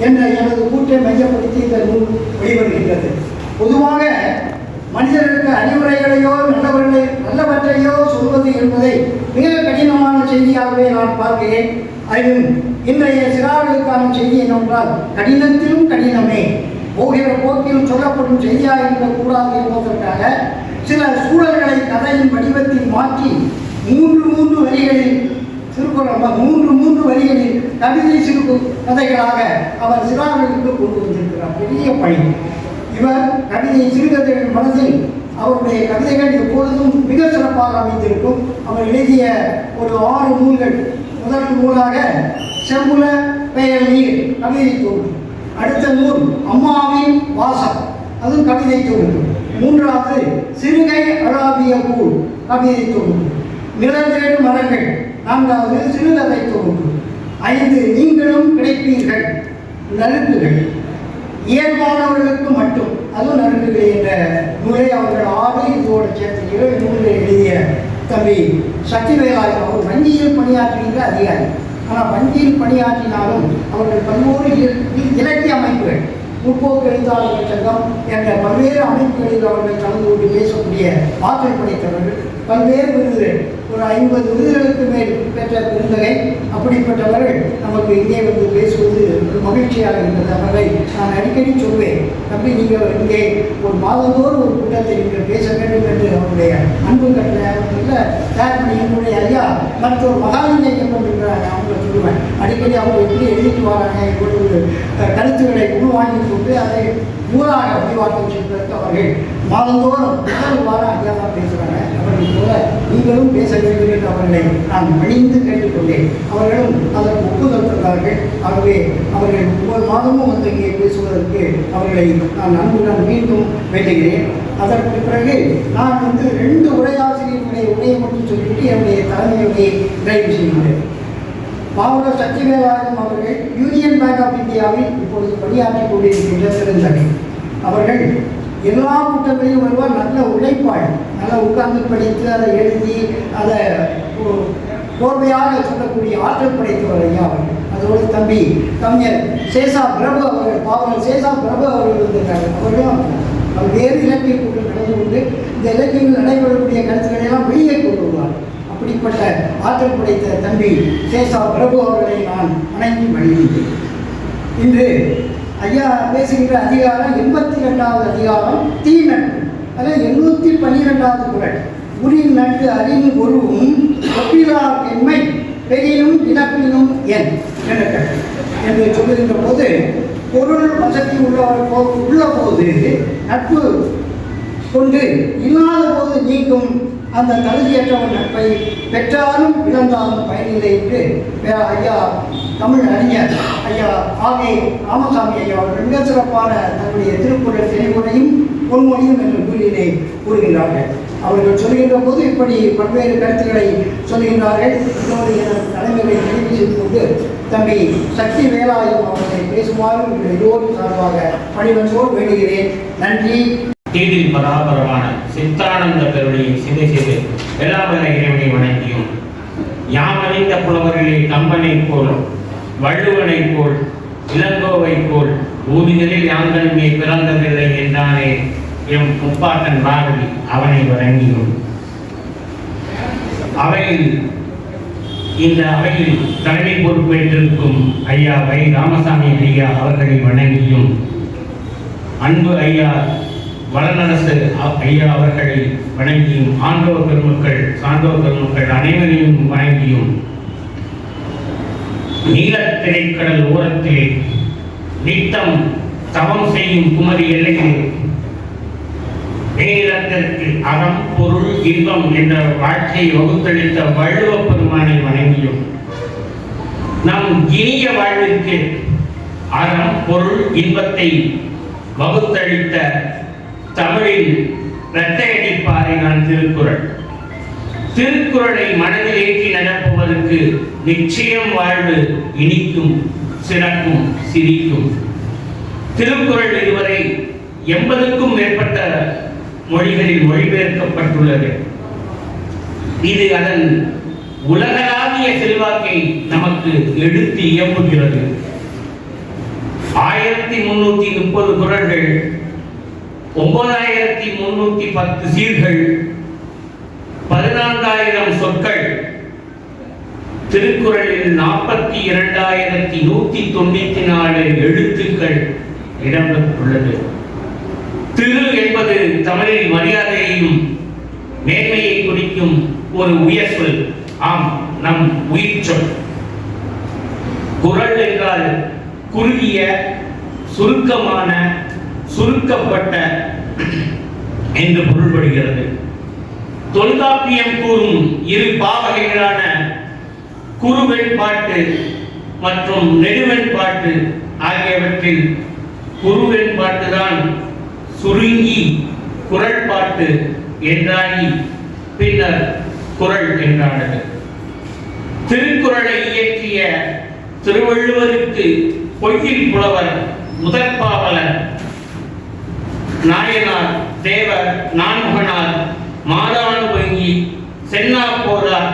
என்ற எனது கூற்றை மையப்படுத்தி இந்த நூல் வெளிவருகின்றது. பொதுவாக மனிதர்களுக்கு அறிவுரைகளையோ நல்லவற்றையோ சொல்வது என்பதை மிக கடினமான செய்தியாகவே நான் பார்க்கிறேன். அதிலும் இன்றைய சிறார்களுக்கான செய்தி என்னவென்றால் கடினத்திலும் கடினமே, போகிற போக்கில் சொல்லப்படும் செய்தியாக இருக்கக்கூடாது என்பதற்காக சில சூழல்களை கதையின் வடிவத்தில் மாற்றி மூன்று வரிகளில் திருக்குறள் மூன்று வரிகளில் கவிதை சிறு கதைகளாக அவர் சிறார்களுக்கு கொண்டு வந்திருக்கிறார். பெரிய பணி. இவர் கவிதை சிறுகதைகள் மனதில் அவருடைய கவிதைகள் எப்பொழுதும் மிக சிறப்பாக அமைந்திருக்கும். அவர் எழுதிய ஒரு 6 நூல்கள். முதல் நூலாக செம்புல பெயர் நீர் கவிதை தொகுப்பு. அடுத்த நூல் அம்மாவின் வாசம், அதுவும் கவிதை தொகுப்பு. மூன்றாவது சிறுகை அழாவிய கூழ் கவிதை தொகுப்பு. நிழல்தேடு மரங்கள் நான்காவது சிறுகதை தொகுப்பு. 5 நீங்களும் கிடைப்பீர்கள் நறுக்குகள். இயல்பானவர்களுக்கு மட்டும், அதுவும் நறுக்குகள் என்ற நூலை அவர்கள் 6 இதோடு சேர்த்து 7 நூல்களை எழுதிய தம்பி சக்திவேலாயுதம். அவர் வங்கியில் பணியாற்றுகின்ற அதிகாரி. ஆனால் வங்கியில் பணியாற்றினாலும் அவர்கள் பல்வேறு இலக்கிய அமைப்புகள், முற்போக்கு எழுத்தாளர்கள் சங்கம் என்ற பல்வேறு அமைப்புகளில் அவர்கள் கலந்து கொண்டு பேசக்கூடிய ஆற்றல் படைத்தவர்கள். பல்வேறு விருதுகள், ஒரு 50 விருதுகளுக்கு மேல் பெற்ற பெருந்தகை. அப்படிப்பட்டவர்கள் நமக்கு இங்கே வந்து பேசுவது ஒரு மகிழ்ச்சியாக இருக்கிறது. அவர்களை நான் அடிக்கடி சொல்வேன், தம்பி நீங்கள் இங்கே ஒரு மாதந்தோறும் ஒரு கூட்டத்தை நீங்கள் பேச வேண்டும் என்று அவருடைய அன்பு கட்டளை தயார் பண்ணி என்னுடைய ஐயா மருத்துவர் மகாலிங்க கொண்டிருக்கிறாங்க. அவங்கள சொல்லுவேன் அடிக்கடி அவங்க எப்படி எழுதிட்டு வராங்க, இவ்வளவு கருத்துக்களை உள்வாங்கி கொண்டு அதை ஊராக விரிவாக்கம் செய்வதற்கு அவர்கள் மாதந்தோறும் முதல் வாரம் ஐயா தான் பேசுகிறாங்க. அவர்கள் போல நீங்களும் பேச வேண்டும் என்று அவர்களை நான் பணிந்து கேட்டுக்கொண்டேன். அவர்களும் அதற்கு ஒப்புதல் தந்தார்கள். ஆகவே அவர்கள் ஒவ்வொரு மாதமும் வந்து இங்கே பேசுவதற்கு அவர்களை நான் அன்புடன் மீண்டும் வேண்டுகிறேன். அதற்கு பிறகு நான் வந்து 2 உரையாசிரியர்களுடைய உரையை மட்டும் சொல்லிவிட்டு என்னுடைய தலைமையுடைய நிறைவு செய்கிறேன். மாவட்ட சக்திவேலாயுதம் அவர்கள் யூனியன் பேங்க் ஆஃப் இந்தியாவில் இப்பொழுது பணியாற்றிக் கொண்டிருக்கின்ற சிறந்தகை. அவர்கள் எல்லா கூட்டங்களையும் வருவார். நல்ல உழைப்பாள், நல்லா உட்கார்ந்து படித்து அதை எழுதி அதை கோர்வையாக சொல்லக்கூடிய ஆற்றல் படைத்தவர் ஐயா அவர்கள். அதோடு தம்பி கவிஞர் சேஷா பிரபு அவர்கள், பாவலர் சேஷா பிரபு அவர்கள் வந்திருக்காங்க. அவர்களும் பல்வேறு இலக்கிய கூட்டம் நடந்து கொண்டு இந்த இலக்கியங்கள் நடைபெறக்கூடிய கருத்துக்களை எல்லாம் வெளியே கொண்டு வருவார். அப்படிப்பட்ட ஆற்றல் படைத்த தம்பி சேஷா பிரபு அவர்களை நான் வணங்கி வழிகின்றேன். இன்று ஐயா பேசுகின்ற அதிகாரம் 82வது அதிகாரம் தீ நட்பு. அதில் 812வது குறள் உரின் நட்டு அறின் ஒருவும் ஒப்பிலா என்மை பெரியும் இழப்பினும் என் என்று சொல்லுகின்ற போது பொருள் வசதி உள்ள போது நட்பு கொண்டு இல்லாத போது நீக்கும் அந்த தகுதியற்றவன் நட்பை பெற்றாலும் இழந்தாலும் பயனில்லை என்று ஐயா தமிழ் அறிஞர் ஐயா ஆகே ராமசாமி ஐயா அவர்கள் மிக சிறப்பான தன்னுடைய திருக்குறள் திரைமுறையும் பொன்மொழியும் என்ற நூலிலே கூறுகின்றார்கள். அவர்கள் சொல்கின்ற போது இப்படி பல்வேறு கருத்துக்களை சொல்கின்றார்கள். இன்னொரு தலைமையை நிறைவு செய்து கொண்டு தம்பி சக்தி வேலாயுதம் அவர்களை பேசுமாறு எல்லோரும் சார்பாக பணிவன்போடு வேண்டுகிறேன். நன்றி. தீதில் பராபரமான சித்தானந்த பெருமையை சிதை செய்து வேளாள இறைவனை வணங்கியும் யாமறிந்த புலவர்களே கம்பனை போல் வள்ளுவனை போல் இளங்கோவை போல் ஊதிகளில் யாங்களுமே பிறந்ததில்லை என்றானே எம் முப்பாட்டன் பாரதி அவனை வணங்கியும் இந்த அவையில் தலைமை பொறுப்பேற்றிருக்கும் ஐயா வை ராமசாமி ஐயா அவர்களை வணங்கியும் அன்பு ஐயா வளநரசு ஐயா அவர்களை வணங்கியும் ஆண்டோர் பெருமக்கள் சான்றோர் பெருமக்கள் அனைவரையும் வணங்கியும் நீலத் திரைக்கடல் ஓரத்தில் நித்தம் தவம் செய்யும் குமரி எல்லையில் மேலத்திற்கு அறம் பொருள் இன்பம் என்ற வாழ்க்கையை வகுத்தளித்த வள்ளுவ பெருமானை வணங்கியும் நம் இனிய வாழ்விற்கு அறம் பொருள் இன்பத்தை வகுத்தளித்த தமிழில் இரட்டையடிப்பாறை நான் திருக்குறளை மனதில் ஏற்றி நடப்பவருக்கு நிச்சயம் வாழ்வு இனிக்கும் சிறக்கும் சிரிக்கும். திருக்குறள் இதுவரை 80க்கும் மேற்பட்ட மொழிகளில் மொழிபெயர்க்கப்பட்டுள்ளது. இது அதன் உலகளாவிய செல்வாக்கை நமக்கு எடுத்து இயம்புகிறது. 1330 குறள்கள், 9310 சீர்கள், 14000 சொற்கள், திருக்குறளில் 42194 எழுத்துக்கள் இடம்பெற்றுள்ளது. திரு என்பது தமிழில் மரியாதையையும் மேன்மையை குறிக்கும் ஒரு உயர் சொல். ஆம், நம் உயிர் சொல். குறள் என்றால் குறுகிய, சுருக்கமான, சுருக்கப்பட்ட என்று பொருள்படுகிறது. தொல்காப்பியம் கூறும் இரு பாவகைகளான குறுவெண்பாட்டு மற்றும் நெடுவெண்பாட்டு ஆகியவற்றில் குறுவெண்பாட்டுதான் சுருங்கி குறள் பாட்டு என்றாகி பின்னர் குறள் என்றானது. திருக்குறளை இயற்றிய திருவள்ளுவருக்கு பொய்யில் புலவர், முதற்பாவலர், நாயனார், தேவர், நான்முகனார், மாதானுபங்கி, சென்னாப்போரார்,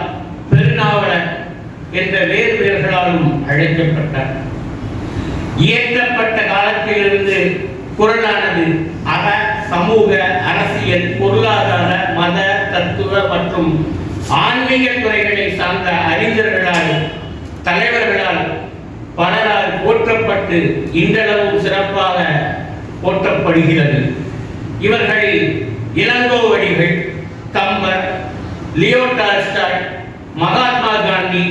பெருநாவலர் என்ற வேறு பெயர்களாலும் அழைக்கப்பட்டார். இயற்றப்பட்ட காலத்திலிருந்து குறளானது அற, சமூக, அரசியல், பொருளாதார, மத, தத்துவ மற்றும் ஆன்மீக துறைகளை சார்ந்த அறிஞர்களால், தலைவர்களால் பலரால் போற்றப்பட்டு இன்றளவும் சிறப்பாக போற்றப்படுகிறது. இவர்களில் Ilango Adigal, Kambar, Leo Tolstoy, Mahatma Gandhi,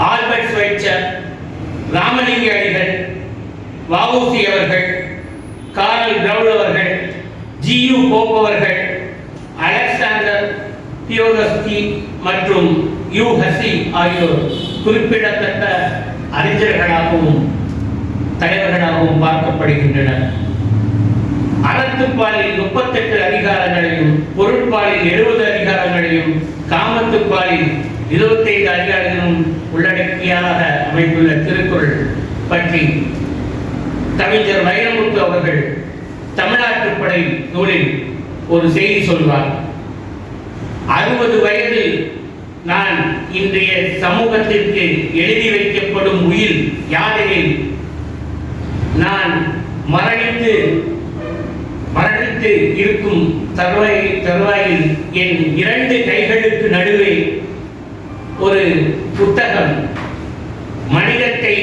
Albert Schweitzer, Ramalinga Adigal, VOC. அவர்கள், கார்ல் கிரவுல் அவர்கள், ஜி.யு. போப் அவர்கள், அலெக்சாண்டர் தியோடோஸ்கி மற்றும் யூ. ஹசி ஆகியோர் குறிப்பிடத்தக்க அறிஞர்களாகவும் தலைவர்களாகவும் பார்க்கப்படுகின்றனர். அறத்துப்பாலில் 38 அதிகாரங்களையும், பொருட்பாலில் 70 அதிகாரங்களையும், காமத்துப்பாலில் 25 அதிகாரங்களும் உள்ளடக்கியாக அமைந்துள்ள திருக்குறள் பற்றி கவிஞர் வைரமுத்து அவர்கள் தமிழ்நாட்டுப்படை நூலில் ஒரு செய்தி சொல்வார். 60 வயதில் நான் இன்றைய சமூகத்திற்கு எழுதி வைக்கப்படும் உயிர் யாதெனில், நான் மரணித்து இருக்கும் தருவாயில் என் 2 கைகளுக்கு நடுவே ஒரு புத்தகம், மனிதத்தை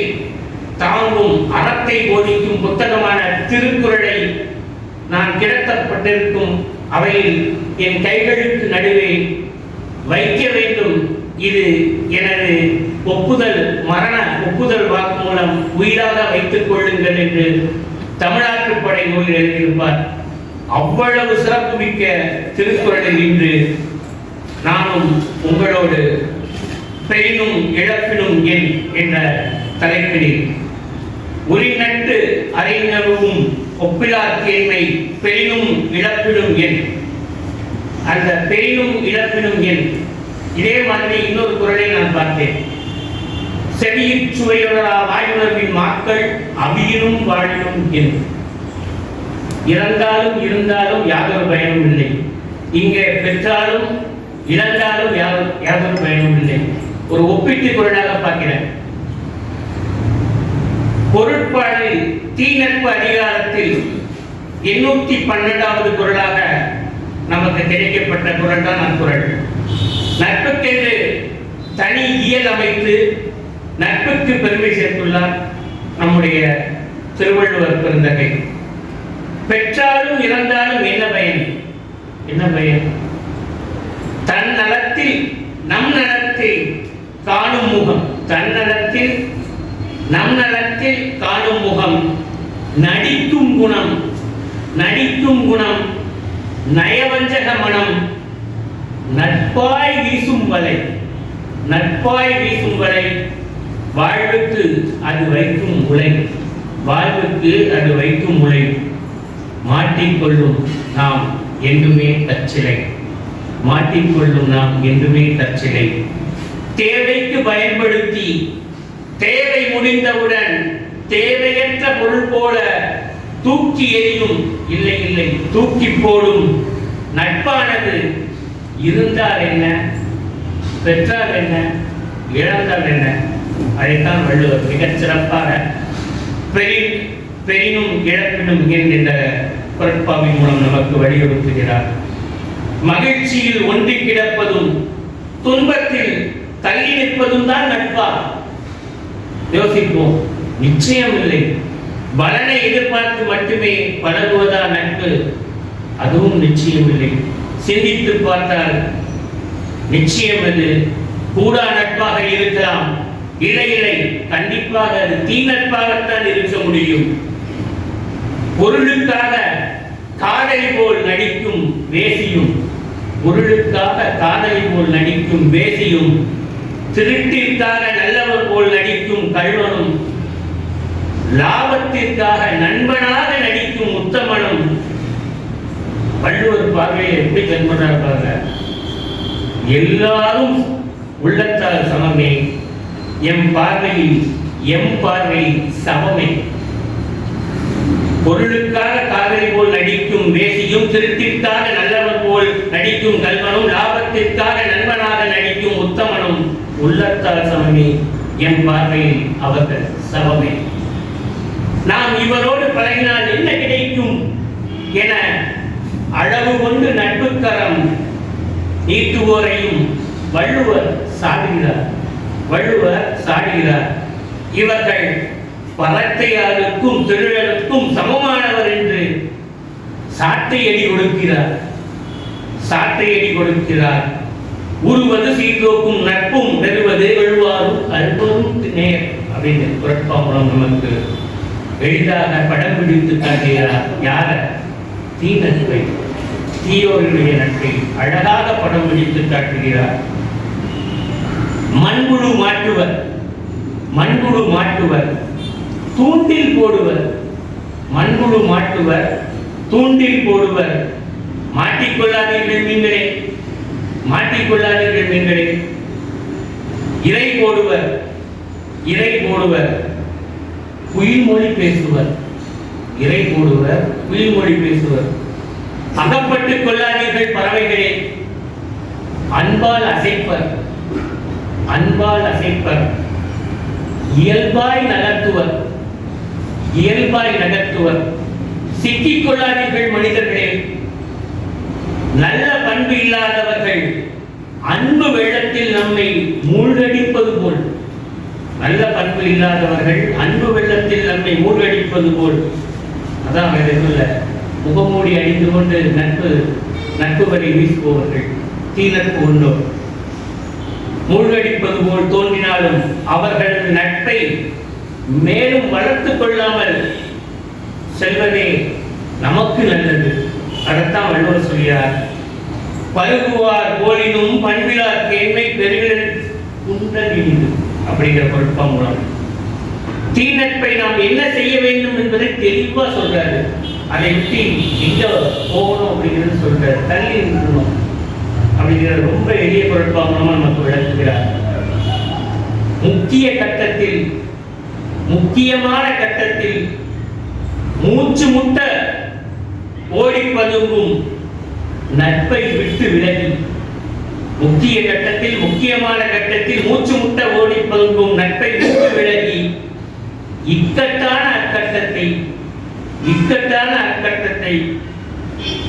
தாங்கும், அறத்தை போதிக்கும் புத்தகமான திருக்குறளை நான் கிடத்தப்பட்டிருக்கும் அவையில் என் கைகளுக்கு நடுவே வைக்க வேண்டும். இது எனது ஒப்புதல், மரண ஒப்புதல் வாக்கு மூலம் உயிராக வைத்துக் கொள்ளுங்கள் என்று தமிழ்நாட்டுப்படை நூலில் எழுதியிருப்பார். அவ்வளவு சிறப்பு மிக்க திருக்குறளில் இன்று நானும் உங்களோடு பெரினும் இழப்பினும் என் என்ற தலைப்பில் உரிநட்டு அறிஞரும் ஒப்பிலார் கேண்மை பெரினும் இழப்பினும் என், அந்த பெரினும் இழப்பினும் என் இதே மாதிரி இன்னொரு குறளை நான் பார்த்தேன். செவியிற் சுவையுறா வாயுணர்வின் மாக்கள் அவியினும் வாழினும் என். இறந்தாலும் இருந்தாலும் யாதொரு பயனும் இல்லை. இங்கே பெற்றாலும் இழந்தாலும் யாதொரு பயனும் இல்லை. ஒரு ஒப்பீட்டு குறளாக பார்க்கிறேன். பொருட்பாலில் தீநட்பு அதிகாரத்தில் 812வது குறளாக நமக்கு கிடைக்கப்பட்ட குறள் தான் அக்குறள். நட்புக்கென்று தனி இயல் அமைத்து நட்புக்கு பெருமை சேர்த்துள்ளார் நம்முடைய திருவள்ளுவர் பெருந்தகை. பெற்றாலும் இறந்தாலும் என்ன பயன்? என்ன பயன்? தன் நலத்தில் நம் நலத்தில் காணும் முகம், தன்னலத்தில் நம் நலத்தில் காணும் முகம், நடிக்கும் குணம், நடிக்கும் குணம், நயவஞ்சக மனம், நட்பாய் வீசும் வலை, நட்பாய் வீசும் வலை, வாழ்வுக்கு அது வைக்கும் உலை, வாழ்வுக்கு அது வைக்கும் உலை, மாட்டிக்கொள்ளும் நாம் என்றுமே தற்சிலை, மாட்டிக்கொள்ளும் நாம் என்றுமே தற்சிலை. தேவைக்கு பயன்படுத்தி தேவை முடிந்தவுடன் தேவையற்ற பொருள் போல தூக்கி எறியும், இல்லை இல்லை தூக்கி போடும் நட்பானது இருந்தால் என்ன, பெற்றால் என்ன, இழந்தால் என்ன? அதைத்தான் வள்ளுவர் மிகச் சிறப்பாக பெரினும் இழப்பினும் என்கின்ற குரட்பாவின் மூலம் நமக்கு வலியுறுத்துகிறார். மகிழ்ச்சியில் ஒன்றி கிடப்பதும் துன்பத்தில் தள்ளி நிற்பதும் தான் நட்பா? யோசிப்போம். நிச்சயம் இல்லை. பலனை எதிர்பார்த்து மட்டுமே பழகுவதா நட்பு? அதுவும் நிச்சயம் இல்லை. சிந்தித்து பார்த்தால் நிச்சயம் அது கூடா நட்பாக இருக்கலாம். இல்லை, கண்டிப்பாக அது தீ நட்பாகத்தான் இருக்க முடியும். பொருளுக்காக காதலி போல் நடிக்கும் வேசியும், திருட்டிற்காக நல்லவர் போல் நடிக்கும் கள்வனும், லாபத்திற்காக நண்பனாக நடிக்கும் உத்தமனும். வள்ளுவர் பார்வையை எப்படி கண்படுறாங்க? எல்லாரும் உள்ளத்தால் சமமே, எம் பார்வை சமமே. பொருளுக்காக காதலி போல் நடிக்கும் வேசியும், திருட்டிற்காக நல்லவர் போல் நடிக்கும் கல்வனும், லாபத்திற்காக நண்பனாக நடிக்கும் உத்தமனும் உள்ளத்தால் சமமே, எம் பார்வையில் அவர்கள் சமமே. நாம் இவரோடு பழகினால் என்ன கிடைக்கும் என அளவு கொண்டு நட்புக்கரம் நீட்டுவோரையும் வள்ளுவர் சாடுகிறார். இவர்கள் பரத்தையாருக்கும் திருடருக்கும் சமமானவர் என்று சாட்டையடி கொடுக்கிறார். உருவது சீர்தோக்கும் நட்பும் பெறுவது எழுவாரும் அல்பரும் நேர் அப்படின்னு குரட்பா மூலம் நமக்கு எளிதாக படம் பிடித்து காட்டுகிறார். யார? தீ நட்பை, தீயோருடைய நட்பை அழகாக படம் பிடித்து காட்டுகிறார். மண்புழு மாட்டுவர், தூண்டில் போடுவர். மாட்டிக்கொள்ளாதீர்கள் மீன்களே. இறை போடுவர், குயில்மொழி பேசுவர். அகப்பட்டுக் கொள்ளாதீர்கள் பறவைகளே. அன்பால் அசைப்பர். இயல்பாய் நகர்த்துவர். சிக்கிக் கொள்ளாதீர்கள் மனிதர்களே. நல்ல பண்பு இல்லாதவர்கள் அன்பு வெள்ளத்தில் நம்மை மூழ்கடிப்பது போல், அதான் முகமூடி அணிந்து கொண்டு நட்பு வரை வீசுபவர்கள் தீ நட்பு உண்டோர். மூழ்கடிப்பது போல் தோன்றினாலும் அவர்களது நட்பை மேலும் வளர்த்துக் கொள்ளாமல் செல்வதே நமக்கு நல்லது. அதைத்தான் வள்ளுவர் சொல்கிறார். பருகுவார் போலினும் பண்பிலார் கேண்மை பெருகிட அப்படிங்கிற பொருட்பா மூலம் தீ நட்பை நாம் என்ன செய்ய வேண்டும் என்பதை தெளிவா சொல்றாரு. அதை விட்டு எங்க போகணும் அப்படிங்கிறது சொல்றாரு. தள்ளி நிற்கணும் அப்படிங்கிற ரொம்ப எளிய பொருட்பா மூலமா நமக்கு விளக்குகிறார். முக்கியமான கட்டத்தில் மூச்சு முட்ட ஓடி பதுங்கும் நட்பை விட்டு விலகி, முக்கியமான கட்டத்தில் மூச்சு முட்ட ஓடி பதுங்கும் நட்பை விட்டு விலகி, இக்கட்டான அக்கட்டத்தை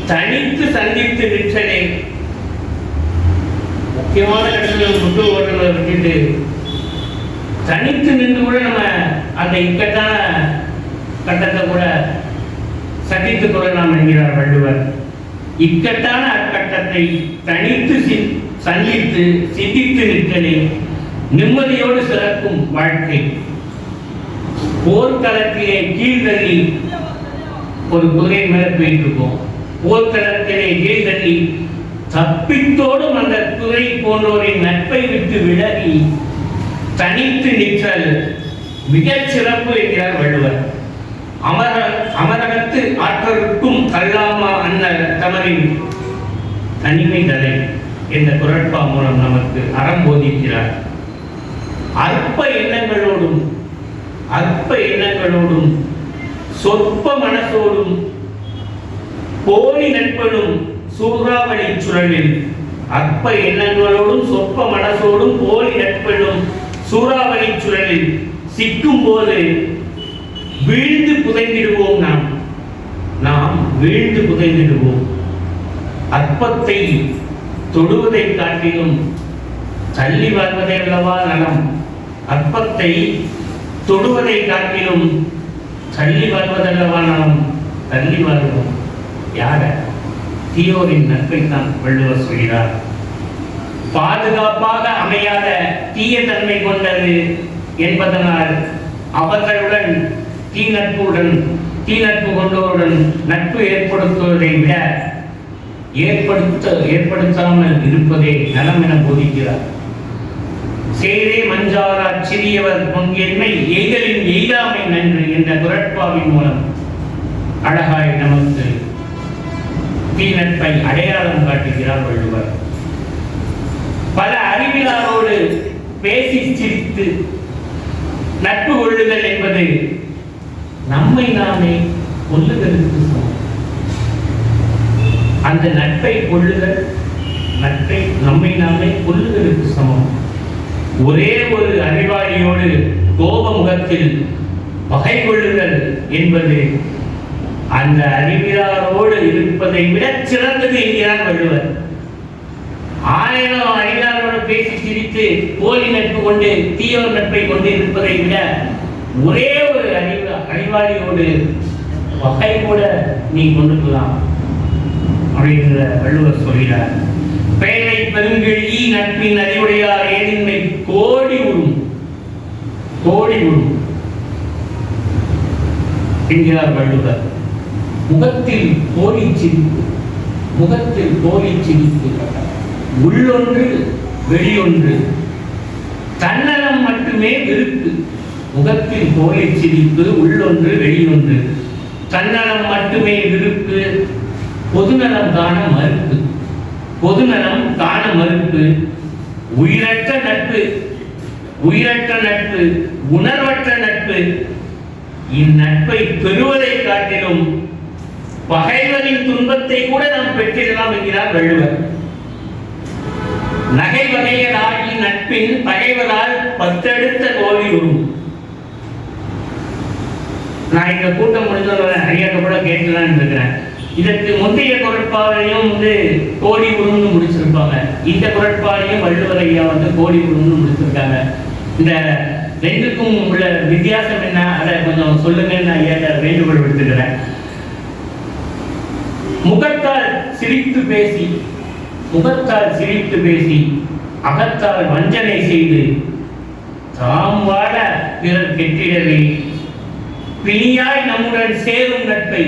தனித்து சந்தித்து நின்றனே. முக்கியமான கட்டத்தில் முட்டு ஓடுறதை விட்டுட்டு தனித்து நின்று கூட நம்ம அந்த இக்கட்டான கட்டத்தை கூட சந்தித்துக் கொள்ளலாம் என்கிறார் வள்ளுவர். இக்கட்டான அக்கட்டத்தை தனித்து சந்தித்து சிந்தித்து நிற்றனே நிம்மதியோடு சிறக்கும் வாழ்க்கை. போர்க்களத்திலே கீழ்தள்ளி ஒரு குதிரை மேல போயிட்டு இருக்கோம். போர்க்களத்திலே கீழ்தள்ளி தப்பித்தோடும் அந்த குதிரை போன்றோரின் நட்பை விட்டு விலகி தனித்து நிற்றல் மிகச் சிறப்பு என்கிறார் வள்ளுவர். அமரகத்து ஆற்றலுக்கும் கல்லாமா அண்ணல் தமரின் தனிமை தலை என்ற குரட்பா மூலம் நமக்கு அறம் போதிக்கிறார். அற்ப எண்ணங்களோடும் சொற்ப மனசோடும் போலி நட்பனும் சூறாவளி சுழலில், அற்ப எண்ணங்களோடும் சொற்ப மனசோடும் போலி நட்பனும் சூறாவளி சுழலில் சிக்கும் போது வீழ்ந்து புதைந்திடுவோம். நாம் வீழ்ந்து புதைந்திடுவோம். அற்பத்தை தொடுவதை காட்டிலும் தள்ளி வாழ்வதே அல்லவா நலம். அற்பத்தை தொடுவதை காட்டிலும் தள்ளி வாழ்வதல்லவா நலம். தள்ளி வாழ்வோம். யார? தீயோரின் நட்பை தான் வள்ளுவர் சொல்கிறார். பாதுகாப்பாக அமையாத தீய தன்மை கொண்டது என்பதனால் அவர்களுடன் தீநட்பு கொண்டோருடன் நட்பு ஏற்படுத்துவதை விட ஏற்படுத்தாமல் இருப்பதே நலம் என போதிக்கிறார். சேரே மஞ்சாரா சிறியவர் பொங்கென்மை எய்தலின் எய்தாமை நன்று என்ற குரட்பாவின் மூலம் அழகாய் நமக்கு தீநட்பை அடையாளம் காட்டுகிறார் வள்ளுவர். பல அறிவிலாரோடு பேசி சிரித்து நட்பு கொள்ளுதல் என்பது நம்மை நாமே கொல்லுதலுக்கு சமம். அந்த நட்பை கொள்ளுதல், நட்பை நம்மை நாமே கொல்லுதலுக்கு சமம். ஒரே ஒரு அறிவாளியோடு கோப முகத்தில் பகை கொள்ளுதல் என்பது அந்த அறிவிலாரோடு இருப்பதை விட சிறந்தது என்கிறார் வள்ளுவர். 1000 அறிவிலாரோடு பேசி சிரித்து போலி நட்பு கொண்டு தீயோர் நட்பை கொண்டு இருப்பதை விட ஒரே ஒரு அறிவாளியோடு பகை கூட நீ கொண்டுக்கலாம் அப்படிங்கிற வள்ளுவர் சொல்கிறார். பேரை பெருங்கிழி நட்பின் அறிவுடையார் ஏனின்மை கோடி உறும் என்கிறார் வள்ளுவர். முகத்தில் போலி சிரிப்பு உள்ளொன்று வெளியொன்று, தன்னலம் மட்டுமே விருப்பு. முகத்தில் போலி சிரிப்பு, உள்ளொன்று வெளியொன்று, தன்னலம் மட்டுமே விருப்பு, பொதுநலம் காண மறுப்பு, உயிரற்ற நட்பு, உணர்வற்ற நட்பு. இந்நட்பை பெறுவதை காட்டிலும் பகைவரின் துன்பத்தை கூட நாம் பெற்றிடலாம் என்கிறார் வள்ளுவர். நகை வகையராகி நட்பின் பகைவரால் 10 அடுத்த கோடி உறும். நான் இந்த கூட்டம் முடிஞ்ச ஐயாட்ட கூட கேட்கலான்னு இருக்கிறேன். இதற்கு முந்தைய குரட்பாவையும் கோடி உருன்னு முடிச்சிருப்பாங்க. இந்த குரட்பாவையும் வள்ளுவர் ஐயா கோடி உருன்னு முடிச்சிருக்காங்க. இந்த ரெண்டுக்கும் உள்ள வித்தியாசம் என்ன, அதை கொஞ்சம் சொல்லுங்கன்னு ஐயா வேண்டுகோள் விடுத்துக்கிறேன். முகத்தால் சிரித்து பேசி அகத்தால் வஞ்சனை செய்து தாம் வாழ பிறர் கெட்டிடவே பிணியாய் நம்முடன் சேரும் நட்பை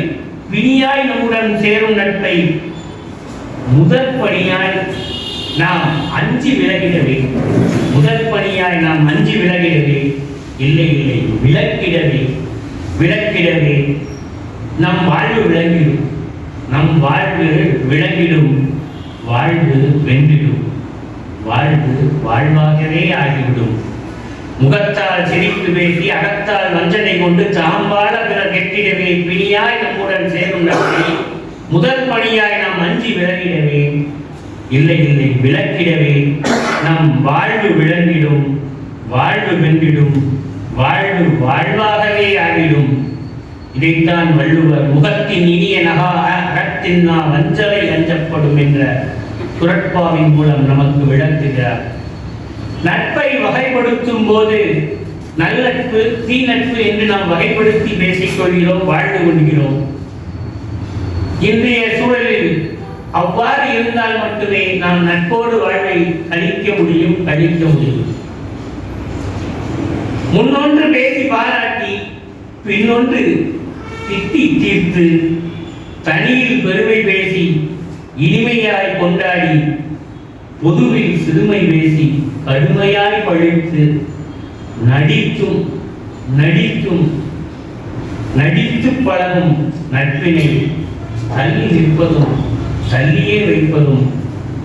முதற்பணியாய் நாம் அஞ்சி விலகிடவே இல்லை விளக்கிடவே நம் வாழ்வு விளங்கிடும், வாழ்வு வென்றிடும், வாழ்வு வாழ்வாகவே ஆகிவிடும். முகத்தால் சிரித்து பேசி அகத்தால் வஞ்சனை கொண்டு தாம்பால பிறர் கெட்டிடவே பிணியாய் நம்முடன் சேரும் நட்பை முதல் பணியாய் நாம் அஞ்சி விலகிடவே இல்லை விளக்கிடவே நம் வாழ்வு விளங்கிடும், வாழ்வு வென்றிடும், வாழ்வு வாழ்வாகவே ஆகிடும். இதைத்தான் வள்ளுவர் முகத்தின் இனிய நகா அகத்தின் வஞ்சலை அஞ்சப்படும் என்ற குரட்பாவின் மூலம் நமக்கு விளக்குகிறார். நட்பை வகைப்படுத்தும் போது நல்லட்பு தீநட்பு என்று நாம் வகைப்படுத்தி பேசிக்கொள்கிறோம், வாழ்ந்து கொள்கிறோம். இன்றைய சூழலில் அவ்வாறு இருந்தால் மட்டுமே நாம் நட்போடு வாழ்வை கழிக்க முடியும். முன்னொன்று பேசி பாராட்டி பின்னொன்று திட்டி தீர்த்து தனியில் பெருமை பேசி இனிமையாய் கொண்டாடி பொதுவில் சிறுமை பேசி கடுமையாய் பழித்து நடித்து பழகும் நட்பினை தள்ளி நிற்பதும் தள்ளியே வைப்பதும்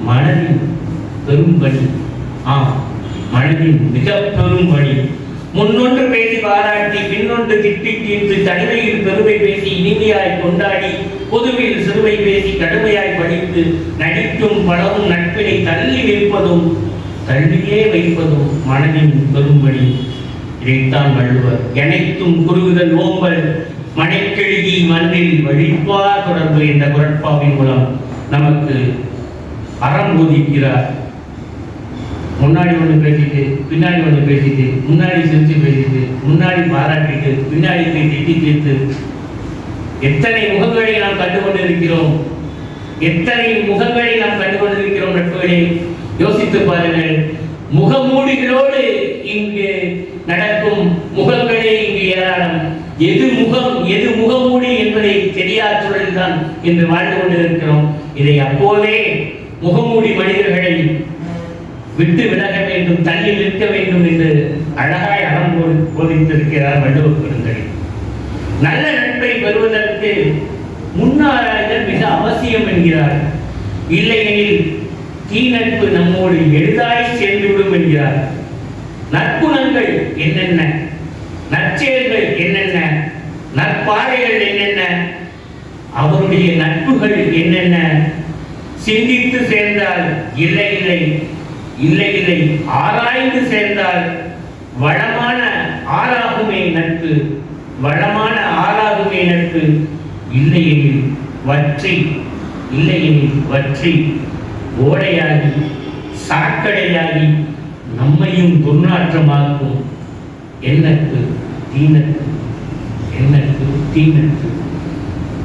மனதின் பெரும்பணி. மனதின் மிக பெரும்பணி. முன்னொன்று பேசி பாராட்டி பின்னொன்று திட்டி தீர்த்து தனிமையில் பெருமை பேசி இனிமையாய் கொண்டாடி பொதுவில் சிறுமை பேசி கடுமையாய் படித்து நடிக்கும் பழகும் நட்பினை தள்ளி நிற்பதும் தள்ளியே வைப்பதும் மனதின் பெரும்பணி இதைத்தான் வள்ளுவர் எனைத்தும் குறுகுதல் ஓம்பல் மனைக்கெழுகி மண்ணில் வழிப்பார் தொடர்பு என்ற குரட்பாவின் மூலம் நமக்கு அறம் போதிக்கிறார். முன்னாடி ஒன்று பேசிட்டு பின்னாடி ஒன்று பேசிட்டு முன்னாடி சிரிச்சு பேசிட்டு முன்னாடி பாராட்டிட்டு பின்னாடி போய் திட்டி தீர்த்து எத்தனை முகங்களை நாம் கண்டுகொண்டிருக்கிறோம், எத்தனை முகங்களை நாம் கண்டுகொண்டிருக்கிறோம். நட்புகளை யோசித்து பாருங்கள். முகமூடிகளோடு இங்கு நடக்கும் முகங்களே இங்கு ஏராளம். எது முகம் எது முகமூடி என்பதை தெரியாத சூழலில் தான் இன்று வாழ்ந்து கொண்டிருக்கிறோம். இதை அப்போதே முகமூடி மனிதர்களை விட்டு விலக வேண்டும், தள்ளி நிற்க வேண்டும் என்று அழகாய் அறம் போதித்திருக்கிறார் வள்ளுவர் பெருந்தகை. நல்ல நட்பை பெறுவதற்கு முன்னாராய்தல் மிக அவசியம் என்கிறார். இல்லையெனில் தீ நட்பு நம்மோடு எளிதாய் சேர்ந்துவிடும் என்கிறார். நற்குணங்கள் என்னென்ன, நற்செயல்கள் என்னென்ன, நற்பாதைகள் என்னென்ன, அவருடைய நட்புகள் என்னென்ன, சிந்தித்து சேர்ந்தால் இல்லை இல்லை இல்லை இல்லை ஆராய்ந்து சேர்ந்தால் வளமான ஆறாகுமே நட்பு, வளமான ஆறாகுமே நட்பு. இல்லையெனில் வற்றி, இல்லையெனில் வற்றி ஓடையாகி சாக்கடையாகி நம்மையும் துர்நாற்றமாக்கும். எண்ணத்து தீநட்பு, எண்ணத்து தீநட்பு.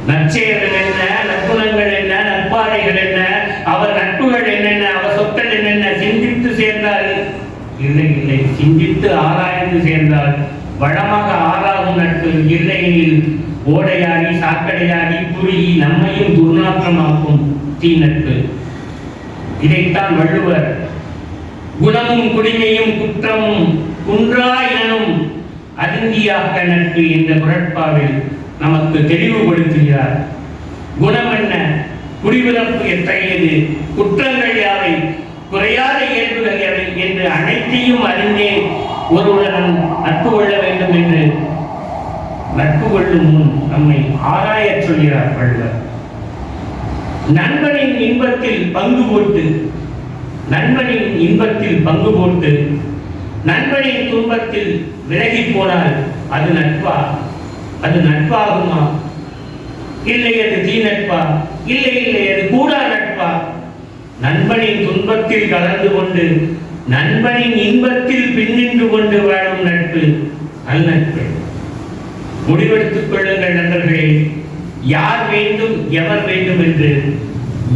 நற்செயல்கள் என்ன, நற்குணங்கள் என்ன, நற்பாதைகள் என்ன, அவர் நட்புகள் என்னென்ன, அவர் சொற்கள் என்னென்ன, சிந்தித்து சேர்ந்தால் இல்லை இல்லை சிந்தித்து ஆராய்ந்து சேர்ந்தால் வளமாக ஆறாகும் நட்பு. இல்லையெனில் ஓடையாகி சாக்கடையாகி குறுகி நம்மையும் துர்நாற்றமாக்கும் தீ நட்பு. இதைத்தான் வள்ளுவர் குணமும் குடிமையும் குற்றமும் குன்றா எனும் அதுங்கியாக்க நட்பு என்ற குரட்பாவில் நமக்கு தெளிவுபடுத்துகிறார். குணம் என்ன, குடிபிறப்பு எத்தகையது, குற்றங்கள் யாவை, குறையாத இயல்புகள் எவை என்று அனைத்தையும் அறிந்தே ஒருவருடன் நட்பு கொள்ள வேண்டும் என்று நட்பு கொள்ளும் முன் நம்மை ஆராயச் சொல்கிறார் வள்ளுவர். நண்பனின் இன்பத்தில் பங்கு போட்டு, நண்பனின் இன்பத்தில் பங்கு போட்டு நண்பனின் துன்பத்தில் விலகி போனால் அது நட்பா? அது நட்பாகுமா? இல்லை அது தீ நட்பா? இல்லை இல்லை அது கூடா நட்பா? நண்பனின் துன்பத்தில் கலந்து கொண்டு நண்பனின் இன்பத்தில் பின்னின்று கொண்டு வாழும் நட்பு நல் நட்பு. முடிவெடுத்துக் கொள்ளுங்கள் நண்பர்களே. யார் வேண்டும் எவர் வேண்டும் என்று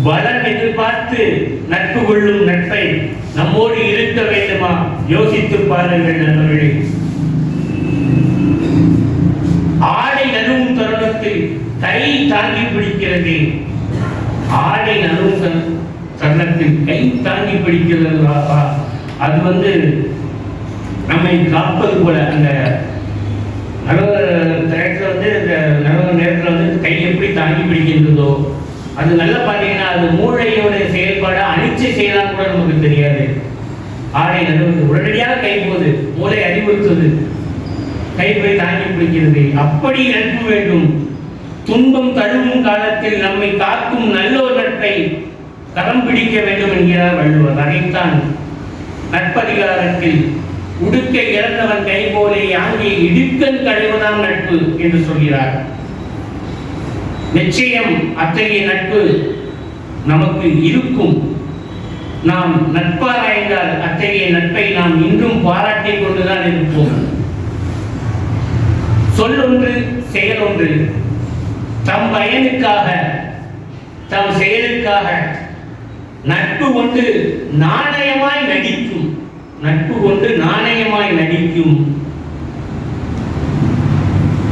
பலம் எதிர்பார்த்து நட்பு கொள்ளும் நட்பை நம்மோடு இருக்க வேண்டுமா? யோசித்து பாருங்கள் நண்பர்களே. ஆடை நழுவும் தருணத்தில் கை தாங்கி பிடிக்கிறது. ஆடை நழுவும் தருணத்தில் கை தாங்கி பிடிக்கிறது. அது நம்மை காப்பது போல. அந்த நடுவர் நேரத்தில் கை எப்படி தாங்கி பிடிக்கின்றதோ அது நல்லா பார்த்தீங்கன்னா அது மூளையோட செயல்பாடு அனிச்சை செய்யலாம் கூட நமக்கு தெரியாது. ஆடை நடுவது உடனடியாக கை போகுது, மூளை அறிவுறுத்துவது, கை போய் தாங்கி பிடிக்கிறது. அப்படி நட்பு வேண்டும். துன்பம் தழுவும் காலத்தில் நம்மை காக்கும் நல்லோர் நட்பை கரம் பிடிக்க வேண்டும் என்கிறார் வள்ளுவர். அதைத்தான் நட்பதிகாரத்தில் உடுக்க இறந்தவன் கை போலே ஆங்கே இடுக்கன் களைவதாம் நட்பு என்று சொல்கிறார். நிச்சயம் அத்தகைய நட்பு நமக்கு இருக்கும். நாம் நட்பாராய்ந்தால் அத்தகைய நட்பை நாம் இன்றும் பாராட்டிக் கொண்டுதான் இருப்போம். சொல்லொன்று செயலொன்று. தம் பயனுக்காக தம் செயலுக்காக நட்பு கொண்டு நாணயமாய் நடிக்கும். நட்பு கொண்டு நாணயமாய் நடிக்கும்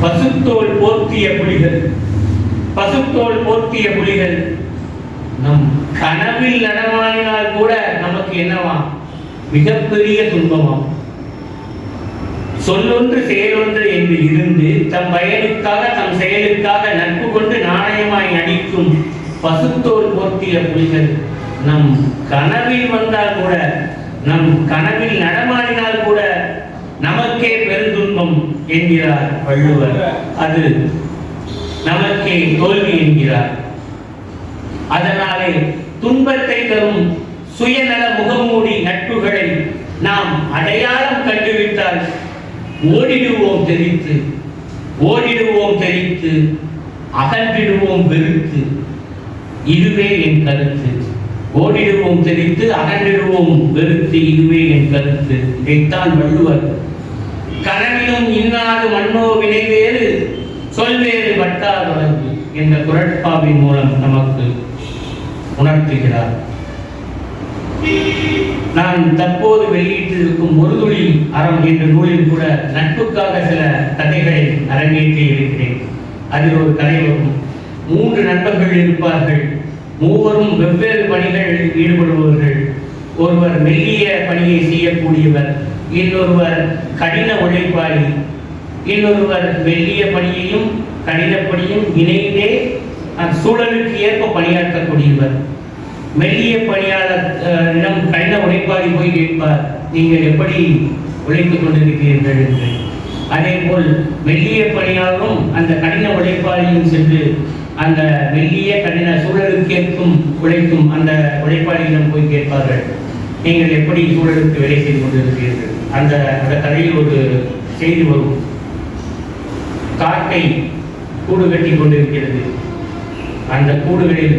பசுத்தோல் போர்த்திய புலிகள். பசுத்தோல் போர்த்திய புலிகள் நம் கனவில் நடமாடினால் கூட நமக்கு என்னவா? மிகப்பெரிய துன்பமாம். சொல்லொன்று செயலொன்று என்று இருந்து தம் பயனுக்காக தம் செயலுக்காக நட்பு கொண்டு நாணயமாய் நடிக்கும் பசுத்தோல் போர்த்திய புலிகள் நம் கனவில் வந்தால் கூட, நம் கனவில் நடமாடினால் கூட நமக்கே பெருந்துன்பம் என்கிறார் வள்ளுவர். அது நமக்கே தோல்வி என்கிறார். அதனாலே துன்பத்தை தரும் சுயநல முகமூடி நட்புகளை நாம் அடையாளம் கண்டுவிட்டால் ஓடிடுவோம் தெரித்து, ஓடிடுவோம் தெரித்து, அகன்றிடுவோம் வெறுத்து, இதுவே என் கருத்து. ஓடிடுவோம் தெரித்து, அகன்றிடுவோம் வெறுத்து, இதுவே என் கருத்து. இதைத்தான் வள்ளுவர் கனவிலும் இன்னாது மண்ணோ வினைவேறு சொல்வேறு வட்டார் வழங்கு என்ற குரட்பாவின் மூலம் நமக்கு உணர்த்துகிறார். நான் தற்போது வெளியிட்டிருக்கும் ஒரு துளி அறம் என்ற நூலில் கூட நட்புக்காக சில கதைகளை அரங்கேற்றி இருக்கிறேன். அதில் ஒரு கதை வரும். 3 நண்பர்கள் இருப்பார்கள். மூவரும் வெவ்வேறு பணிகளில் ஈடுபடுபவர்கள். ஒருவர் மெல்லிய பணியை செய்யக்கூடியவர், இன்னொருவர் கடின உழைப்பாளி, இன்னொருவர் மெல்லிய பணியையும் கடினப்பணியும் இணைந்தே சூழலுக்கு ஏற்ப பணியாற்றக்கூடியவர். மெல்லிய பணியாளரிடம் கடின உழைப்பாளி போய் கேட்பார், நீங்கள் எப்படி உழைத்துக் கொண்டிருக்கிறீர்கள் என்று. அதே போல் மெல்லிய பணியாளரும் அந்த கடின உழைப்பாளியும் சென்று அந்த மெல்லிய கடின சூழலுக்கேற்கும் உழைக்கும் அந்த உழைப்பாளியிடம் போய் கேட்பார்கள், நீங்கள் எப்படி சூழலுக்கு வேலை செய்து கொண்டிருக்கிறீர்கள். அந்த கதையில் ஒரு செய்தி வரும். காக்கை கூடு கட்டி கொண்டிருக்கிறது. அந்த கூடுகளில்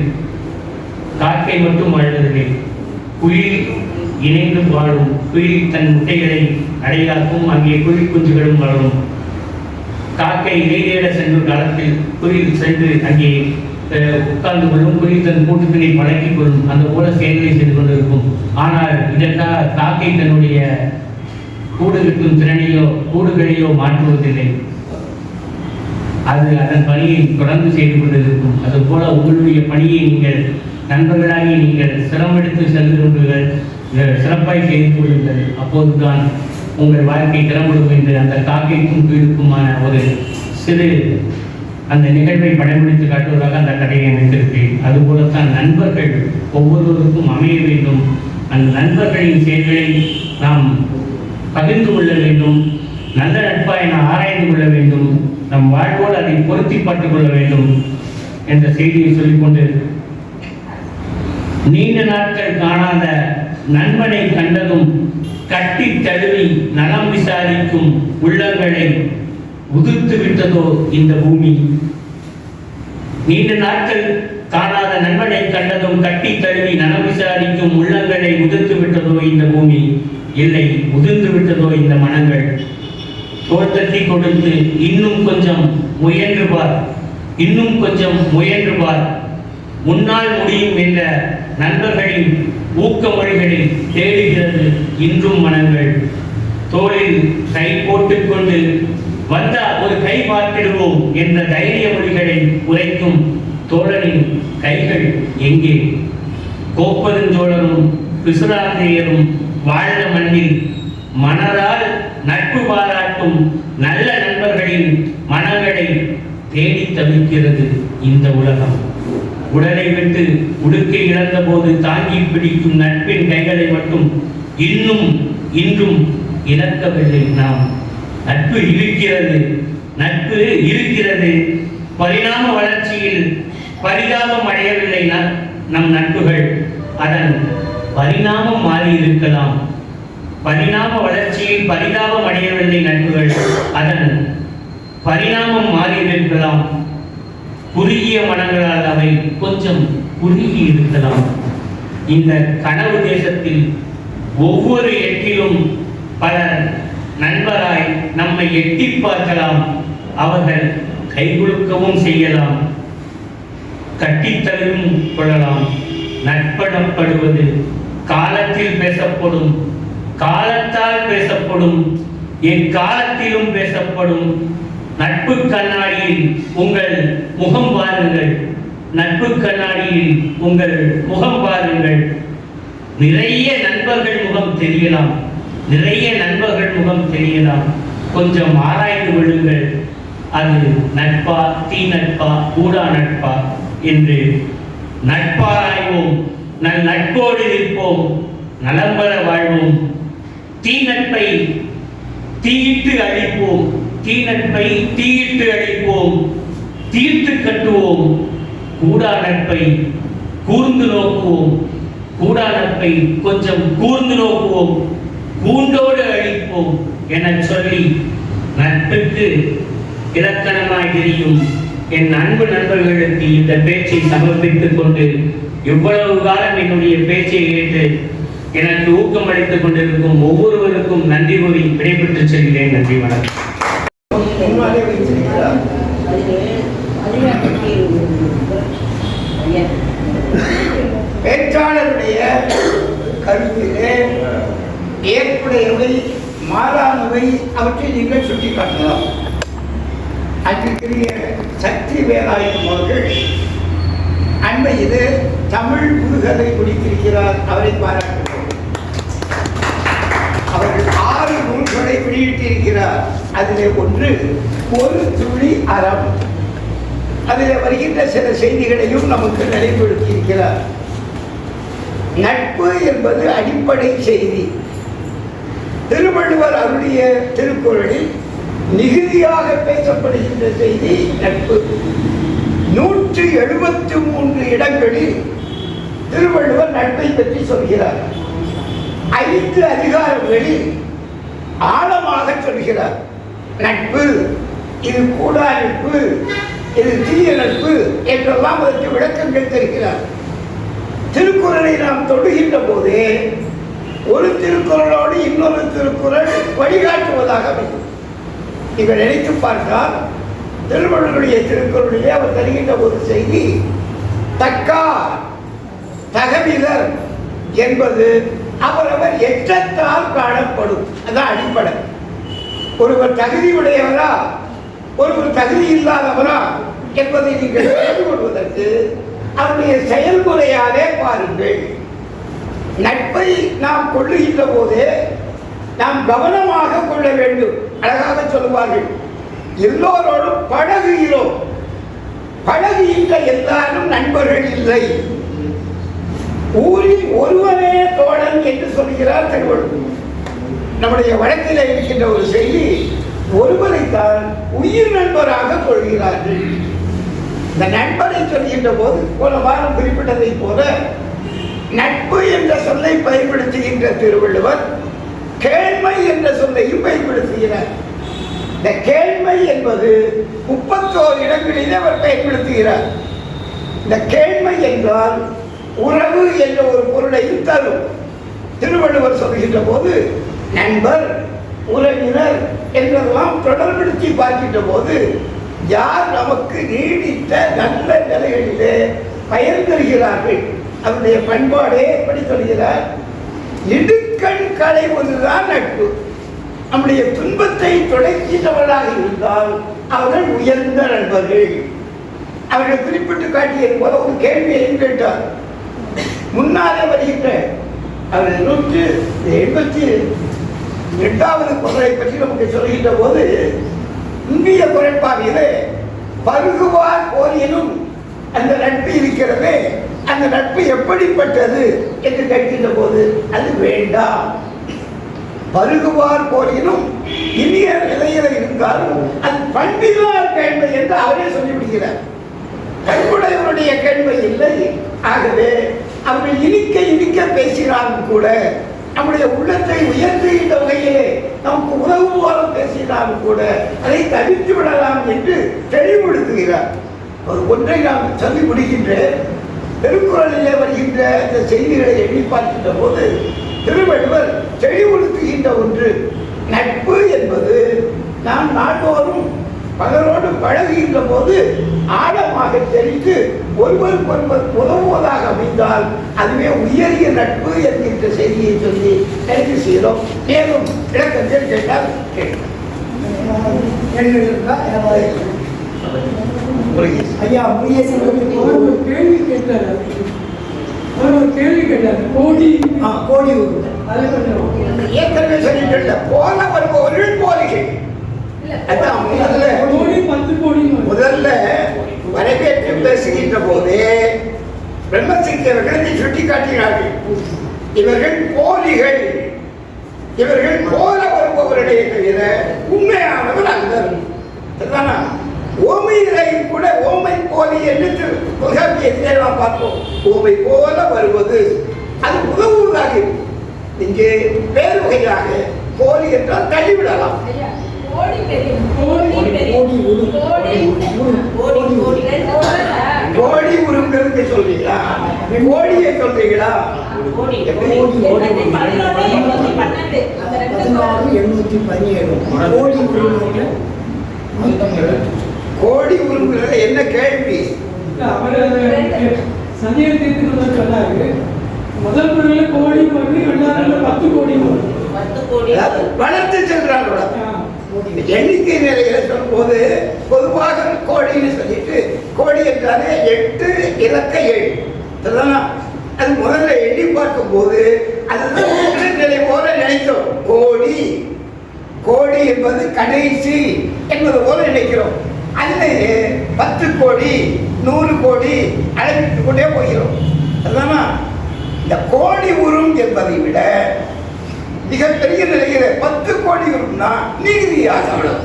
காக்கை மட்டும் வாழ்வதில்லை, குயில் இணைந்து வாழும். குயில் தன் முட்டைகளை அடையாக்கும், அங்கே குயில் குஞ்சுகளும் வளரும். காக்கை இடையேட சென்ற காலத்தில் குயில் சென்று அங்கே உட்கார்ந்து கொள்ளும், குயில் தன் கூட்டுத்தினை பழக்கிக் கொள்ளும். அந்த போல செயல்களை செய்து கொண்டிருக்கும். ஆனால் இதற்காக காக்கை தன்னுடைய கூடு கட்டும் திறனையோ கூடுகளையோ மாற்றுவதில்லை. அது அதன் பணியை தொடர்ந்து செய்து கொண்டிருக்கும். அதுபோல உங்களுடைய பணியை நீங்கள் நண்பர்களாகி நீங்கள் சிரமெடுத்து செல்கிறீர்கள், சிறப்பாய் செய்து கொள்ளுங்கள். அப்போதுதான் உங்கள் வாழ்க்கை திறம்படும் என்று அந்த காக்கைக்கும் கீழுக்குமான ஒரு சிறு அந்த நிகழ்வை படம்பிடித்து காட்டுவதாக அந்த கதையை அமைத்திருக்கிறேன். அதுபோலத்தான் நண்பர்கள் ஒவ்வொருவருக்கும் அமைய வேண்டும். அந்த நண்பர்களின் செயல்களை நாம் பகிர்ந்து கொள்ள வேண்டும். நல்ல நட்பாய் நாம் ஆராய்ந்து கொள்ள வேண்டும். நம் வாழ்வோடு அதை பொருத்தி பார்த்துக் கொள்ள வேண்டும் என்ற செய்தியை சொல்லிக்கொண்டு, நீண்ட நாட்கள் காணாத நண்பனை கண்டதும் கட்டி தழுவி நலம் விசாரிக்கும் உள்ளங்களை உதிர்த்து விட்டதோ இந்த பூமி. நீண்ட நாட்கள் காணாத நண்பனை கண்டதும் கட்டி தழுவி நலம் விசாரிக்கும் உள்ளங்களை உதிர்த்து விட்டதோ இந்த பூமி. இல்லை, உதிர்ந்து விட்டதோ இந்த மனங்கள். தோட்டத்தை கொடுத்து இன்னும் கொஞ்சம் முயன்று பார், இன்னும் கொஞ்சம் முயன்று பார், முன்னால் முடியும் என்ற நண்பர்களின் ஊக்கமொழிகளில் தேடுகிறது இன்றும் மனங்கள். தோளில் கை போட்டுக்கொண்டு வந்தா ஒரு கை பார்த்திடுவோம் என்ற தைரிய மொழிகளை உரைக்கும் தோழனின் கைகள் எங்கே? கோப்பெருஞ்சோழரும் பிசுராந்தையரும் வாழ்ந்த மண்ணில் மனதால் நட்பு பாராட்டும் நல்ல நண்பர்களின் மனங்களை தேடி தவிக்கிறது இந்த உலகம். உடலை விட்டு உடுக்கை இழந்த போது தாங்கி பிடிக்கும் நட்பின் கைகளை மட்டும் இன்னும் இன்றும் இழக்கவில்லை நாம். நட்பு இருக்கிறது, நட்பு இருக்கிறது. பரிணாம வளர்ச்சியில் பரிதாபம் அடையவில்லை நம் நட்புகள். அதன் பரிணாமம் மாறி இருக்கலாம். பரிணாம வளர்ச்சியில் பரிதாபம் அடையவில்லை நட்புகள், அதன் பரிணாமம் மாறி இருக்கலாம். குறுகிய மனங்களால் அவை கொஞ்சம் குறுகி இருக்கலாம். இந்த கனவு தேசத்தில் ஒவ்வொரு எட்டிலும் பலர் நண்பராய் நம்மை எட்டி பார்க்கலாம். அவர்கள் கைகுலுக்கவும் செய்யலாம், கட்டித்தழுவும் கொள்ளலாம். நட்படப்படுவது காலத்தில் பேசப்படும், காலத்தால் பேசப்படும், எக்காலத்திலும் பேசப்படும். நட்பு கண்ணாடியில் உங்கள் முகம் பாருங்கள், நட்பு கண்ணாடியில் உங்கள் முகம் பாருங்கள். நிறைய நண்பர்கள் முகம் தெரியலாம், நிறைய நண்பர்கள் முகம் தெரியலாம். கொஞ்சம் ஆராய்ந்து கொள்ளுங்கள், அது நட்பா தீ நட்பா கூடா நட்பா என்று. நட்பாராய்வோம், நல் நட்போடு இருப்போம், நலம்பெற வாழ்வோம். தீ நட்பை தீயிட்டு அழிப்போம், தீ நட்பை தீயிட்டு அழிப்போம், தீர்த்து கட்டுவோம். கூடா நட்பை கூர்ந்து நோக்குவோம், கூடா நட்பை கொஞ்சம் கூர்ந்து நோக்குவோம், கூண்டோடு அழிப்போம் என சொல்லி நட்புக்கு இலக்கணமாய் தெரியும் என் அன்பு நண்பர்களுக்கு இந்த பேச்சை சமர்ப்பித்துக் கொண்டு இவ்வளவு காலம் என்னுடைய பேச்சை ஏற்று எனக்கு ஊக்கம் அளித்துக் கொண்டிருக்கும் ஒவ்வொருவருக்கும் நன்றி கூறி விடைபெற்று செல்கிறேன். நன்றி, வணக்கம். பேச்சாளருடைய கருத்திலே ஏற்புடையவை மாறானவை அவற்றை நீங்கள் சுட்டிக்காட்டலாம். அன்றைக்குரிய சக்தி வேலாயுதம் அவர்கள் அண்மையிலே தமிழ் புதுகதை குடித்திருக்கிறார். அவரை பாராட்டுகிறோம். அவர்கள் 6 நூல்களை வெளியிட்டிருக்கிறார். அதிலே ஒன்று ஒரு துளி அறம். அதில் வருகின்ற சில செய்திகளையும் நமக்கு நினைவுபடுத்தியிருக்கிறார். நட்பு என்பது அடிப்படை செய்தி. திருவள்ளுவர் அருளிய திருக்குறளில் மிகுதியாக பேசப்படுகின்ற செய்தி நட்பு. 173 இடங்களில் திருவள்ளுவர் நட்பை பற்றி சொல்கிறார். 5 அதிகாரங்களில் ஆழமாக சொல்கிறார். நட்பு, இது கூடா நட்பு, இது தீய நட்பு என்றெல்லாம் அதற்கு விளக்கங்கள் தருகிறார். திருக்குறளை நாம் தொடுகின்ற போதே ஒரு திருக்குறளோடு இன்னொரு திருக்குறள் வழிகாட்டுவதாக அமையும். நீங்கள் நினைத்து பார்த்தால் திருவள்ளுவருடைய திருக்குறளிலே அவர் தருகின்ற ஒரு செய்தி, தக்கார் தகவிலர் என்பது அவரவர் எச்சத்தால் காணப்படும். அதான் அடிப்படை. ஒருவர் தகுதி உடையவரா, ஒருவர் தகுதி இல்லாதவரா என்பதை நீங்கள் தெரிந்து கொள்வதற்கு அவருடைய செயல்முறையாலே பாருங்கள். நட்பை நாம் கொள்ளுகின்ற போதே நாம் கவனமாக கொள்ள வேண்டும். அழகாக சொல்லுவார்கள், எல்லோரோடும் பழகுகிறோம், பழகுகின்ற எல்லாரும் நண்பர்கள் இல்லை. ஊரில் ஒருவரே தோழன் என்று சொல்கிறார் திருவள்ளுவர். நம்முடைய வழக்கில் இருக்கின்ற ஒரு செய்தி, ஒருவரைத்தான் உயிர் நண்பராக கொள்கிறார்கள். இந்த நண்பரை சொல்கின்ற போது போன வாரம் குறிப்பிட்டதை போல நட்பு என்ற சொல்லை பயன்படுத்துகின்ற திருவள்ளுவர் கேள்மை என்ற சொல்லையும் பயன்படுத்துகிறார். இந்த கேள்மை என்பது 31 இடங்களிலே அவர் பயன்படுத்துகிறார். இந்த கேள்மை என்றால் உறவு என்ற ஒரு பொருளையும் தரும். திருவள்ளுவர் சொல்கின்ற போது நண்பர், உறவினர் என்றெல்லாம் தொடர்படுத்தி பார்க்கின்ற போது யார் நமக்கு நீடித்த நல்ல நிலைகளிலே பயன் தருகிறார்கள். அவருடைய பண்பாடே எப்படி சொல்கிறார், இடுக்கண் களைவதுதான் நட்பு. நம்முடைய துன்பத்தை துடைக்கின்றவர்களாக இருந்தால் அவர்கள் உயர்ந்த நண்பர்கள். அவர்கள் குறிப்பிட்டு காட்டியது போல ஒரு கேள்வியையும் கேட்டார். முன்னாலே வருகின்ற அவர்கள் 188வது குறளை பற்றி நமக்கு சொல்கின்ற போது இந்திய குறட்பாவிலே பருகுவார் போரினும் அந்த நட்பு இருக்கிறது, அந்த நட்பு எப்படிப்பட்டது என்று கேட்கின்ற போது அது வேண்டாம். பருகுவார் போரினும் இனிய நிலையில இருந்தாலும் அது பண்பிலார் கேள்வி என்று அவரே சொல்லிவிடுகிறார். பண்புடையவருடைய கேள்வி இல்லை. ஆகவே அவர்கள் இனிக்க இனிக்க பேசினாலும் கூட நம்முடைய உள்ளத்தை உயர்த்துகின்ற வகையிலே நமக்கு உதவுவோரம் பேசினாலும் கூட அதை தவிர்த்து விடலாம் என்று தெளிவுபடுத்துகிறார். ஒரு ஒன்றை நாம் சொல்லி முடிக்கின்ற திருக்குறளிலே வருகின்ற இந்த செய்திகளை எண்ணி பார்க்கின்ற போது திருவள்ளுவர் தெளிவுபடுத்துகின்ற ஒன்று, நட்பு என்பது நாம் நாள்தோறும் பலரோடு பழகுகின்ற போது ஆழமாக தெரிந்து ஒருவருக்கொருவர் உதவுவதாக அமைந்தால் அதுவே உயரிய நட்பு என்கின்ற செய்தியை சொல்லி நிறைவு செய்கிறோம். மேலும் விளக்கங்கள் கேட்டால் கேட்கலாம். ஐயா, கேள்வி கேட்டார். கோடி ஏற்கனவே சொல்லிட்டு போல வருபவர்கள் போலிகள். முதல்ல வரவேற்று பேசுகின்ற போதே பிரம்மசிங்கர்கள் சுட்டி காட்டினார்கள், இவர்கள் போலிகள், இவர்கள் போல வருபவருடைய தவிர உண்மையானவர் அல்ல. ஓமைகளையும் கூட ஓமை போலி என்று தொல்காப்பியத்திலே நாம் பார்ப்போம். ஓமை போல வருவது அது உதவுவதாக. இங்கே வேறு வகையாக போலி என்றால் தள்ளிவிடலாம். கோடி பெரிய கோடி பெரிய கோடி உரு- கோடி உரு- கோடி கோடி ரெண்டு வரல. கோடி உருங்கிறதுக்கு சொல்றீங்களா கோடியை சொல்றீங்களா கோடி எப்படி? ரெண்டு 11 812 அந்த ரெண்டு 16,817 கோடி உருவங்கள் கோடி உருங்கிறது என்ன கேள்வி அவர் சந்தேகத்திற்கு சொன்னாரு. முதல் முறையில கோடி பண்ணி 10 கோடி வரும். 10 கோடி அதாவது வளர்த்து சென்றாங்களா எண்ணிக்கை நிலையில சொல்லும்போது பொதுவாக கோடின்னு சொல்லிட்டு கோடி என்றாலே 8 இலக்க 7 சரிதானா? அது முதல்ல எண்ணி பார்க்கும் போது அதுதான் நிலை போல நினைத்தோம். கோடி கோடி என்பது கடைசி என்பது போல நினைக்கிறோம். அதிலேயே 10 கோடி 100 கோடி அழைத்து கொண்டே போகிறோம் சரிதானா? இந்த கோடி உரும் என்பதை விட மிகப்பெரிய நிலையில 10 கோடி உரும்னா நீதியாக அவ்வளவு.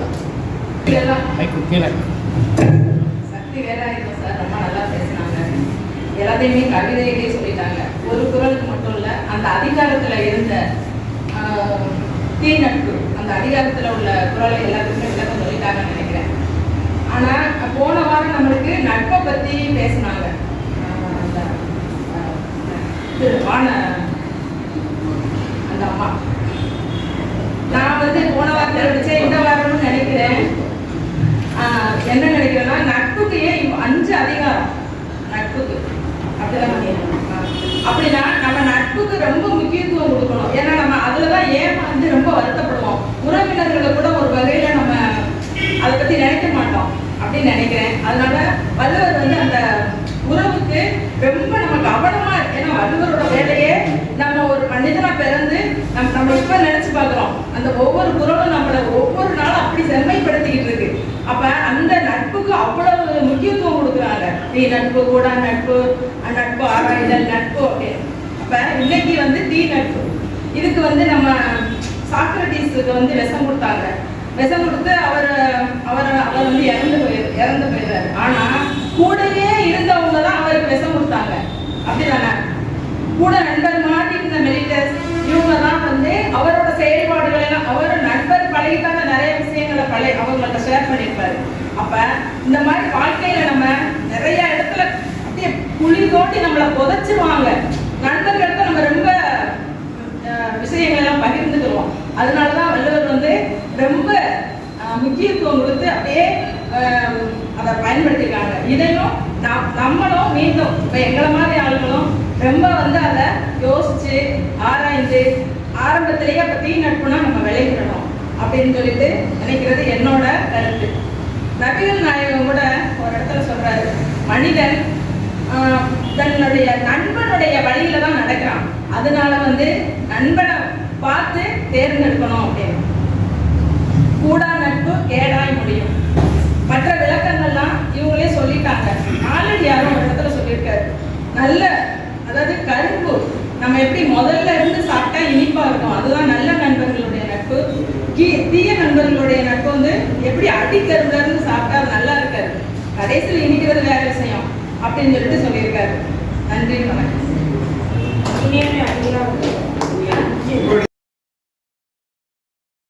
இதெல்லாம் கீழே சக்தி வேலாயுதம் சார் ரொம்ப நல்லா பேசினாங்க. எல்லாத்தையுமே கவிதையிலே சொல்லிட்டாங்க. ஒரு குறளுக்கு மட்டும் இல்ல, அந்த அதிகாரத்துல இருந்த தீ நட்பு, அந்த அதிகாரத்துல உள்ள குறளை எல்லாத்துக்குமே விளக்கம் சொல்லிட்டாங்கன்னு நினைக்கிறேன். ஆனா போன வாரம் நம்மளுக்கு நட்பை பத்தி பேசினாங்க. அந்த வான அந்த அம்மா, நான் போன வாரத்தை வச்சேன், இந்த வாரம்னு நினைக்கிறேன். என்ன நினைக்கிறேன்னா, நட்புக்கு ஏன் 5 அதிகாரம் நட்புக்கு அப்படிதான். அப்படின்னா நம்ம நட்புக்கு ரொம்ப முக்கியத்துவம் கொடுக்கணும். ஏன்னா நம்ம அதுலதான் ஏன் ரொம்ப வருத்தப்படுவோம். உறவினர்களை கூட ஒரு வகையில நம்ம அதை பத்தி நினைக்க மாட்டோம் அப்படின்னு நினைக்கிறேன். அதனால வள்ளுவர் அந்த உறவுக்கு ரொம்ப நம்ம கவனமா, ஏன்னா வள்ளுவரோட வேலையே நம்ம ஒரு மனிதனா பிறந்து நம்ம இப்ப நினைச்சு பார்க்கிறோம். அந்த ஒவ்வொரு குறளும் நம்மள ஒவ்வொரு நாளும் அப்படி செம்மைப்படுத்திக்கிட்டு இருக்கு. அப்ப அந்த நட்புக்கு அவ்வளவு முக்கியத்துவம் கொடுக்குறாங்க. தீ நட்பு, கூட நட்பு, நட்பு ஆராய்தல் நட்பு அப்படின்னு. அப்ப இன்னைக்கு தீ நட்பு, இதுக்கு நம்ம சாக்ரட்டிஸுக்கு விஷம் கொடுத்தாங்க. விஷம் கொடுத்து அவர் இறந்து போயிடுறாரு. ஆனா கூடவே இருந்தவங்க தான் அவருக்கு விஷம் கொடுத்தாங்க. அப்படிதானே? கூட நண்பர் மாதிரி இருந்த மெலிட்டஸ் இவங்க தான் அவரோட செயல்பாடுகள் எல்லாம், அவரோட நண்பர் பழகிட்டாங்க, நிறைய விஷயங்களை அவங்கள்ட்ட ஷேர் பண்ணியிருப்பாரு. அப்ப இந்த மாதிரி வாழ்க்கையில நம்ம நிறைய இடத்துல அப்படியே குழி தோண்டி நம்மளை புதைச்சிருவாங்க. நண்பர்களுக்கு நம்ம ரொம்ப விஷயங்கள் எல்லாம் பகிர்ந்துக்கிறோம். அதனாலதான் வள்ளுவர் ரொம்ப முக்கியத்துவம் கொடுத்து அப்படியே அதை பயன்படுத்திருக்காங்க. இதையும் நம்மளும் மீண்டும் இப்ப எங்களை மாதிரி ஆளுங்களும் ரொம்ப அதை யோசிச்சு ஆராய்ந்து ஆரம்பத்திலேயே அப்ப தீ நட்புனா நம்ம விளைவிடணும் அப்படின்னு சொல்லிட்டு நினைக்கிறது என்னோட கருத்து. நபிகள் நாயகம் கூட ஒரு இடத்துல சொல்றாரு, மனிதன் தன்னுடைய நண்பனுடைய வழியில தான் நடக்கிறான். அதனால நண்பனை பார்த்து தேர்ந்தெடுக்கணும் அப்படின்னு. கூடா நட்பு கேடாய் முடியும். மற்ற விளக்கங்கள்லாம் இவங்களே சொல்லிட்டாங்க. நாலடியாரும் ஒரு இடத்துல சொல்லியிருக்காரு, நல்ல அதாவது கரும்பு நம்ம எப்படி முதல்ல இருந்து சாப்பிட்டா இனிப்பா இருக்கும், அதுதான் நல்ல நண்பர்களுடைய நட்பு. தீய நண்பர்களுடைய நட்பு எப்படி அடிக்கரும்புல இருந்து சாப்பிட்டா நல்லா இருக்காது, கடைசியில் இனிக்கிறது வேற விஷயம் அப்படின்னு சொல்லிட்டு சொல்லியிருக்காரு. நன்றி, வணக்கம்.